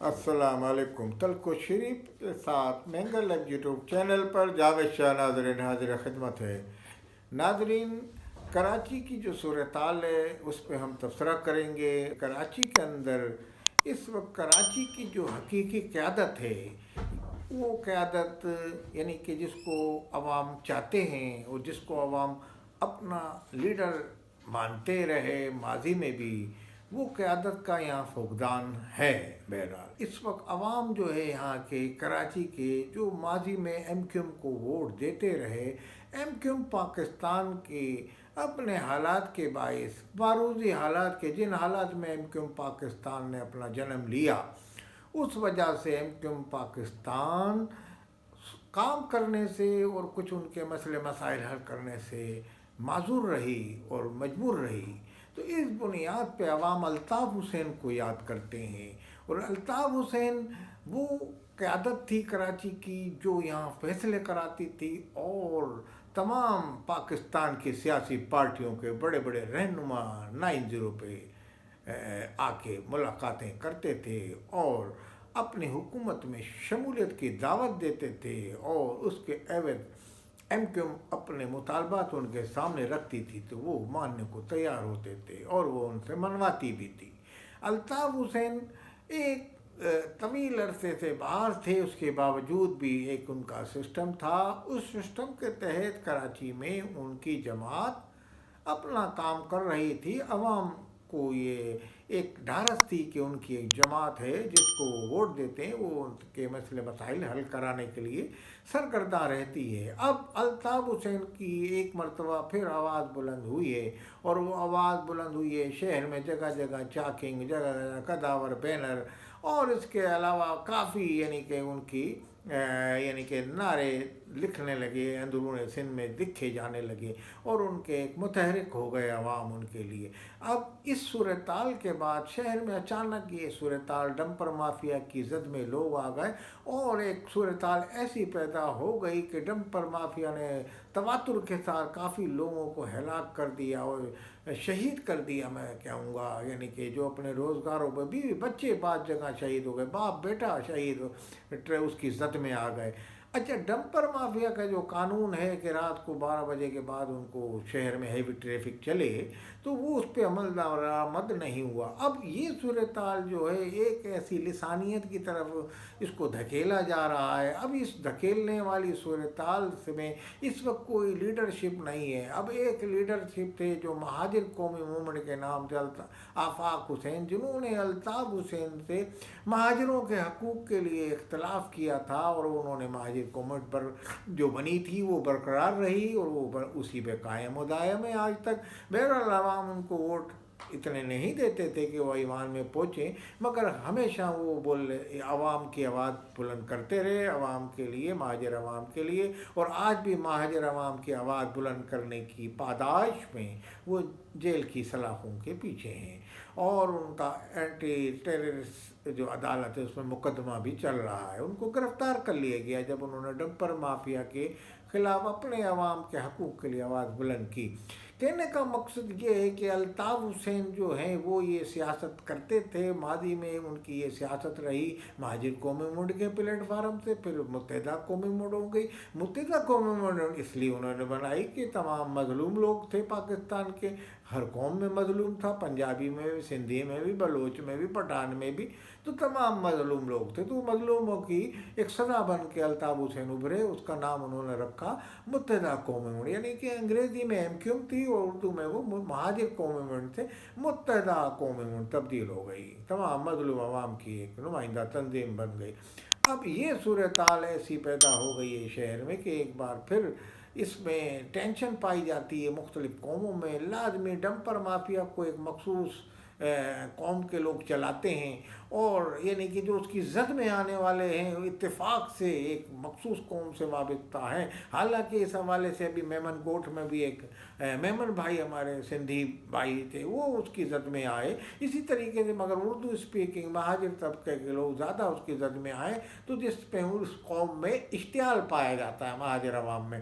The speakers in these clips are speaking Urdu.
السلام علیکم، تلک و شریف کے ساتھ مینگل لیب یوٹیوب چینل پر جاوید شاہ ناظرین حاضر خدمت ہے۔ ناظرین، کراچی کی جو صورتحال ہے اس پہ ہم تبصرہ کریں گے۔ کراچی کے اندر اس وقت کراچی کی جو حقیقی قیادت ہے وہ قیادت یعنی کہ جس کو عوام چاہتے ہیں اور جس کو عوام اپنا لیڈر مانتے رہے ماضی میں بھی، وہ قیادت کا یہاں فقدان ہے۔ بہرحال اس وقت عوام جو ہے یہاں کے کراچی کے جو ماضی میں ایم کیو ایم کو ووٹ دیتے رہے، ایم کیو ایم پاکستان کے اپنے حالات کے باعث باروزی حالات کے جن حالات میں ایم کیو ایم پاکستان نے اپنا جنم لیا، اس وجہ سے ایم کیو ایم پاکستان کام کرنے سے اور کچھ ان کے مسئلے مسائل حل کرنے سے معذور رہی اور مجبور رہی۔ تو اس بنیاد پہ عوام الطاف حسین کو یاد کرتے ہیں، اور الطاف حسین وہ قیادت تھی کراچی کی جو یہاں فیصلے کراتی تھی اور تمام پاکستان کی سیاسی پارٹیوں کے بڑے بڑے رہنما 9-0 پہ آ کے ملاقاتیں کرتے تھے اور اپنی حکومت میں شمولیت کی دعوت دیتے تھے، اور اس کے عوض ایم کیو ایم اپنے مطالبات ان کے سامنے رکھتی تھی تو وہ ماننے کو تیار ہوتے تھے اور وہ ان سے منواتی بھی تھی۔ الطاف حسین ایک طویل عرصے سے باہر تھے، اس کے باوجود بھی ایک ان کا سسٹم تھا۔ اس سسٹم کے تحت کراچی میں ان کی جماعت اپنا کام کر رہی تھی۔ عوام کو یہ ایک ڈھارس تھی کہ ان کی ایک جماعت ہے جس کو ووٹ دیتے ہیں، وہ ان کے مسئلے مسائل حل کرانے کے لیے سرگرداں رہتی ہے۔ اب الطاف حسین کی ایک مرتبہ پھر آواز بلند ہوئی ہے، اور وہ آواز بلند ہوئی ہے شہر میں جگہ جگہ چاکنگ، جگہ جگہ کداور بینر، اور اس کے علاوہ کافی یعنی کہ ان کی یعنی کہ نعرے لکھنے لگے، اندرون سندھ میں لکھے جانے لگے، اور ان کے ایک متحرک ہو گئے عوام ان کے لیے۔ اب اس صورتحال کے بعد شہر میں اچانک یہ صورتحال ڈمپر مافیا کی زد میں لوگ آ گئے، اور ایک صورتحال ایسی پیدا ہو گئی کہ ڈمپر مافیا نے تواتر کے ساتھ کافی لوگوں کو ہلاک کر دیا اور شہید کر دیا، میں کہوں گا، یعنی کہ جو اپنے روزگاروں پہ بیوی بچے بعض جگہ شہید ہو گئے، باپ بیٹا شہید اس کی زد میں آ گئے۔ اچھا، ڈمپر مافیا کا جو قانون ہے کہ رات کو 12 بجے کے بعد ان کو شہر میں ہیوی ٹریفک چلے، تو وہ اس پہ عمل درآمد نہیں ہوا۔ اب یہ صورتحال جو ہے ایک ایسی لسانیت کی طرف اس کو دھکیلا جا رہا ہے۔ اب اس دھکیلنے والی صورتحال میں اس وقت کوئی لیڈرشپ نہیں ہے۔ اب ایک لیڈرشپ تھے جو مہاجر قومی موومنٹ کے نام سے آفاق حسین، جنہوں نے الطاف حسین سے مہاجروں کے حقوق کے لیے اختلاف کیا تھا، اور انہوں نے مہاجر قومت پر جو بنی تھی وہ برقرار رہی، اور وہ اسی پہ قائم و دائم ہے آج تک۔ بہرحال عوام ان کو ووٹ اتنے نہیں دیتے تھے کہ وہ ایوان میں پہنچیں، مگر ہمیشہ وہ عوام کی آواز بلند کرتے رہے عوام کے لیے، مہاجر عوام کے لیے، اور آج بھی مہاجر عوام کی آواز بلند کرنے کی پاداش میں وہ جیل کی سلاخوں کے پیچھے ہیں، اور ان کا اینٹی ٹیررسٹ جو عدالت ہے اس میں مقدمہ بھی چل رہا ہے۔ ان کو گرفتار کر لیا گیا جب انہوں نے ڈمپر مافیا کے خلاف اپنے عوام کے حقوق کے لیے آواز بلند کی۔ کہنے کا مقصد یہ ہے کہ الطاف حسین جو ہیں وہ یہ سیاست کرتے تھے، ماضی میں ان کی یہ سیاست رہی مہاجر قومی موومنٹ کے پلیٹ فارم سے، پھر متحدہ قومی موومنٹ ہو گئی۔ متحدہ قومی موومنٹ اس لیے انہوں نے بنائی کہ تمام مظلوم لوگ تھے پاکستان کے، ہر قوم میں مظلوم تھا، پنجابی میں بھی، سندھی میں بھی، بلوچ میں بھی، پٹھان میں بھی، تو تمام مظلوم لوگ تھے۔ تو مظلوموں کی ایک سزا بن کے الطاف حسین ابھرے، اس کا نام انہوں نے رکھا متحدہ قومی موومنٹ، یعنی کہ انگریزی میں ایم کیو ایم تھی اور اردو میں وہ مہاجر قومی موومنٹ سے متحدہ قومی موومنٹ تبدیل ہو گئی، تمام مظلوم عوام کی ایک نمائندہ تنظیم بن گئی۔ اب یہ صورتحال ایسی پیدا ہو گئی ہے شہر میں کہ ایک بار پھر اس میں ٹینشن پائی جاتی ہے مختلف قوموں میں۔ لازمی ڈمپر مافیا کو ایک مخصوص قوم کے لوگ چلاتے ہیں، اور یعنی کہ جو اس کی زد میں آنے والے ہیں اتفاق سے ایک مخصوص قوم سے وابستہ ہیں۔ حالانکہ اس حوالے سے ابھی میمن کوٹ میں بھی ایک میمن بھائی ہمارے سندھی بھائی تھے، وہ اس کی زد میں آئے اسی طریقے سے، مگر اردو اسپیکنگ مہاجر طبقے کے لوگ زیادہ اس کی زد میں آئے، تو جس پہ اس قوم میں اشتعال پایا جاتا ہے مہاجر عوام میں۔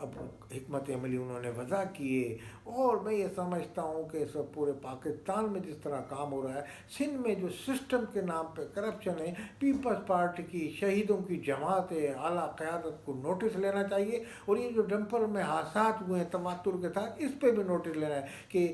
اب حکمت عملی انہوں نے وضع کیے، اور میں یہ سمجھتا ہوں کہ سب پورے پاکستان میں جس طرح کام ہو رہا ہے، سندھ میں جو سسٹم کے نام پہ کرپشن ہے، پیپلز پارٹی کی شہیدوں کی جماعت ہے، اعلیٰ قیادت کو نوٹس لینا چاہیے، اور یہ جو ڈمپر میں حادثات ہوئے ہیں تواتر کے ساتھ، اس پہ بھی نوٹس لینا ہے کہ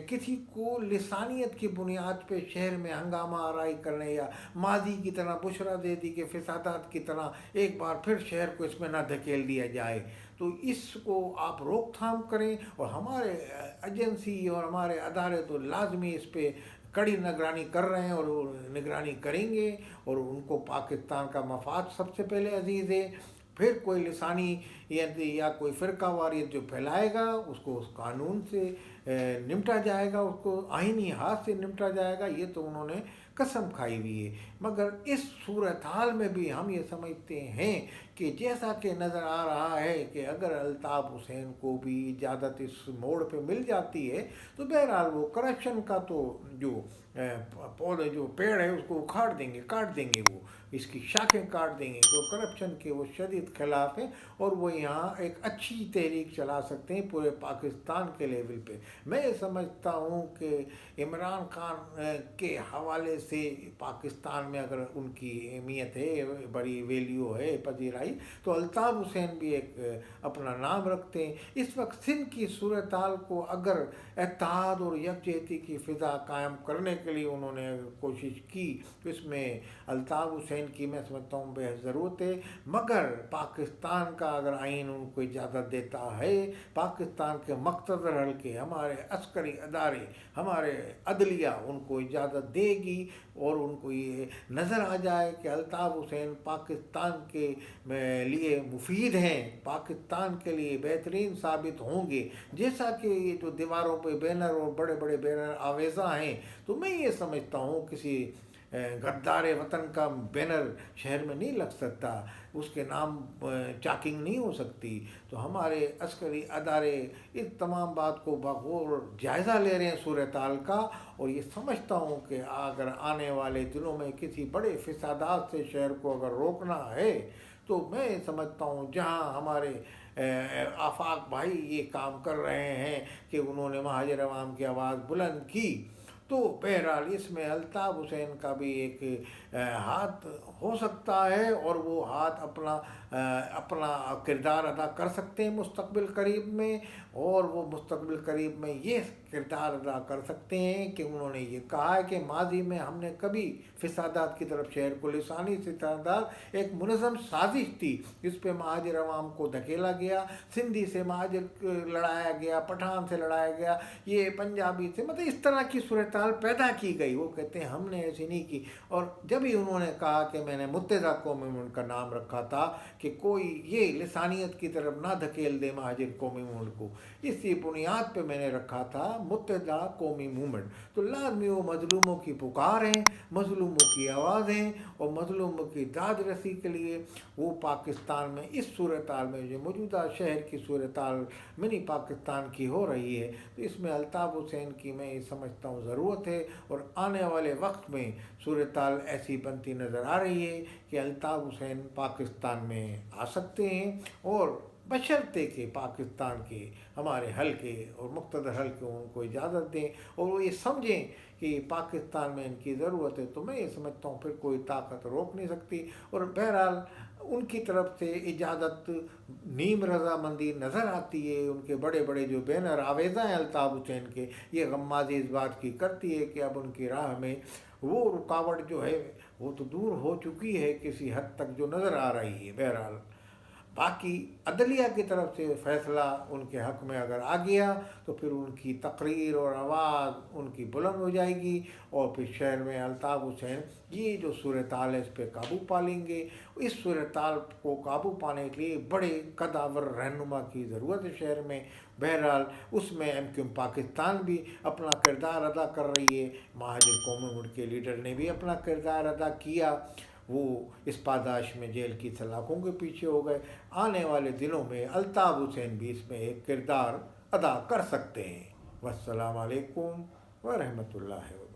کسی کو لسانیت کی بنیاد پہ شہر میں ہنگامہ آرائی کرنے یا ماضی کی طرح بشرا دے دی کہ فسادات کی طرح ایک بار پھر شہر کو اس میں نہ دھکیل دیا جائے، تو اس کو آپ روک تھام کریں، اور ہمارے ایجنسی اور ہمارے ادارے تو لازمی اس پہ کڑی نگرانی کر رہے ہیں اور وہ نگرانی کریں گے، اور ان کو پاکستان کا مفاد سب سے پہلے عزیز ہے، پھر کوئی لسانی یا کوئی فرقہ واریت جو پھیلائے گا اس کو اس قانون سے نمٹا جائے گا، اس کو آئینی ہاتھ سے نمٹا جائے گا، یہ تو انہوں نے قسم کھائی ہوئی ہے۔ مگر اس صورتحال میں بھی ہم یہ سمجھتے ہیں کہ جیسا کہ نظر آ رہا ہے کہ اگر الطاف حسین کو بھی اجازت اس موڑ پہ مل جاتی ہے تو بہرحال وہ کرپشن کا تو جو پودے جو پیڑ ہے اس کو اکھاڑ دیں گے، کاٹ دیں گے، وہ اس کی شاخیں کاٹ دیں گے، تو کرپشن کے وہ شدید خلاف ہیں، اور وہ یہاں ایک اچھی تحریک چلا سکتے ہیں پورے پاکستان کے لیول پہ۔ میں یہ سمجھتا ہوں کہ عمران خان کے حوالے سے پاکستان میں اگر ان کی اہمیت ہے، بڑی ویلیو ہے، پذیرائی، تو الطاف حسین بھی ایک اپنا نام رکھتے ہیں۔ اس وقت سندھ کی صورتحال کو اگر اتحاد اور یکجہتی کی فضا قائم کرنے کے لیے انہوں نے کوشش کی تو اس میں الطاف حسین کی میں سمجھتا ہوں بے حد ضرورت ہے، مگر پاکستان کا اگر آئین ان کو اجازت دیتا ہے، پاکستان کے مقتدر حلقے، ہمارے عسکری ادارے، ہمارے عدلیہ ان کو اجازت دے گی، اور ان کو یہ نظر آ جائے کہ الطاف حسین پاکستان کے لیے مفید ہیں، پاکستان کے لیے بہترین ثابت ہوں گے، جیسا کہ یہ جو دیواروں پہ بینر اور بڑے بڑے بینر آویزاں ہیں، تو میں یہ سمجھتا ہوں کسی غدار وطن کا بینر شہر میں نہیں لگ سکتا، اس کے نام چاکنگ نہیں ہو سکتی، تو ہمارے عسکری ادارے اس تمام بات کو بغور جائزہ لے رہے ہیں صورتحال کا، اور یہ سمجھتا ہوں کہ اگر آنے والے دنوں میں کسی بڑے فسادات سے شہر کو اگر روکنا ہے تو میں سمجھتا ہوں جہاں ہمارے آفاق بھائی یہ کام کر رہے ہیں کہ انہوں نے مہاجر عوام کی آواز بلند کی، تو بہرحال اس میں الطاف حسین کا بھی ایک ہاتھ ہو سکتا ہے، اور وہ ہاتھ اپنا کردار ادا کر سکتے ہیں مستقبل قریب میں، اور وہ مستقبل قریب میں یہ کردار ادا کر سکتے ہیں کہ انہوں نے یہ کہا ہے کہ ماضی میں ہم نے کبھی فسادات کی طرف شہر کو لسانی فسادات ایک منظم سازش تھی، اس پہ مہاجر عوام کو دھکیلا گیا، سندھی سے مہاجر لڑایا گیا، پٹھان سے لڑایا گیا، یہ پنجابی سے، مطلب اس طرح کی صورتحال پیدا کی گئی۔ وہ کہتے ہیں ہم نے ایسی نہیں کی، اور جب ہی انہوں نے کہا کہ میں نے متحدہ قومی موومنٹ کا نام رکھا تھا کہ کوئی یہ لسانیت کی طرف نہ دھکیل دے مہاجر قومی موومنٹ کو، اسی بنیاد پہ میں نے رکھا تھا متحدہ قومی موومنٹ، تو لازمی وہ مظلوموں کی پکار ہیں، مظلوموں کی آواز ہیں، اور مظلوموں کی داد رسی کے لیے وہ پاکستان میں اس صورتحال میں جو موجودہ شہر کی صورتحال منی پاکستان کی ہو رہی ہے، تو اس میں الطاف حسین کی میں یہ سمجھتا ہوں ضرورت ہے، اور آنے والے وقت میں صورتحال ایسی بنتی نظر آ رہی ہے کہ الطاف حسین پاکستان میں آ سکتے ہیں، اور بشرطے کہ پاکستان کے ہمارے حلقے اور مقتدر حلقے ان کو اجازت دیں، اور وہ یہ سمجھیں کہ پاکستان میں ان کی ضرورت ہے، تو میں یہ سمجھتا ہوں پھر کوئی طاقت روک نہیں سکتی، اور بہرحال ان کی طرف سے اجازت نیم رضامندی نظر آتی ہے، ان کے بڑے بڑے جو بینر آویزاں ہیں الطاف حسین کے، یہ غمازی اس بات کی کرتی ہے کہ اب ان کی راہ میں وہ رکاوٹ جو ہے وہ تو دور ہو چکی ہے کسی حد تک جو نظر آ رہی ہے۔ بہرحال باقی عدلیہ کی طرف سے فیصلہ ان کے حق میں اگر آ گیا تو پھر ان کی تقریر اور آواز ان کی بلند ہو جائے گی، اور پھر شہر میں الطاف حسین یہ جو صورتحال ہے اس پہ قابو پا لیں گے۔ اس صورتحال کو قابو پانے کے لیے بڑے قداور رہنما کی ضرورت ہے شہر میں۔ بہرحال اس میں ایم کیو ایم پاکستان بھی اپنا کردار ادا کر رہی ہے، مہاجر قومی موومنٹ کے لیڈر نے بھی اپنا کردار ادا کیا، وہ اس پاداش میں جیل کی سلاخوں کے پیچھے ہو گئے۔ آنے والے دنوں میں الطاف حسین بھی اس میں ایک کردار ادا کر سکتے ہیں۔ والسلام علیکم ورحمۃ اللہ وبرکاتہ۔